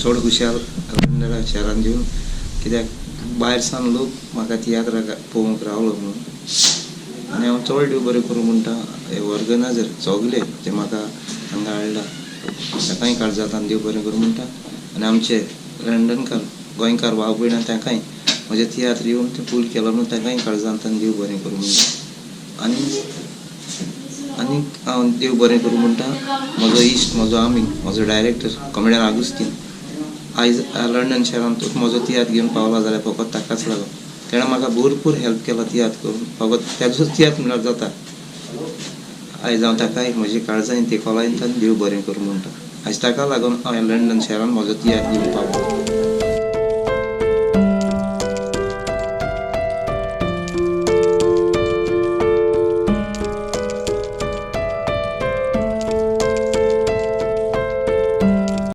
चड हुशार लंडन शारान येवन कित्याक भायर सावन लोक म्हाका तियात्र पळोवंक रावलो म्हणून आनी हांव चड देव बरें करूं म्हणटा हे ऑर्गनायझर सगळे जे म्हाका हांगा हाडला ताकाय काळजांतल्यान देव बरें करूं म्हणटा आनी आमचे लंडनकार गोंयकार भाव भयण तांकांय म्हजें तियात्र येवन तें फूल केलो म्हणून तांकांय काळजांतल्यान देव बरें करूं म्हणटा आनी हांव देव बरें करूं म्हणटा म्हजो इश्ट म्हजो आमी म्हजो डायरेक्टर कॉमेडियन आगुस्तीन आयज लंडन शारांत म्हजो तियात्र घेवन पावला जाल्यार फकत ताकाच लागून ताणें म्हाका भरपूर हेल्प केला तियात्र करून फकत ताजोच तियात्र म्हणल्यार जाता आयज हांव ताकाय म्हजी काळजांत ते कलायंतल्यान देव बरें करूं म्हणटा आयज ताका लागून हांवें लंडन शारांत म्हजो तियात्र घेवन पावलो.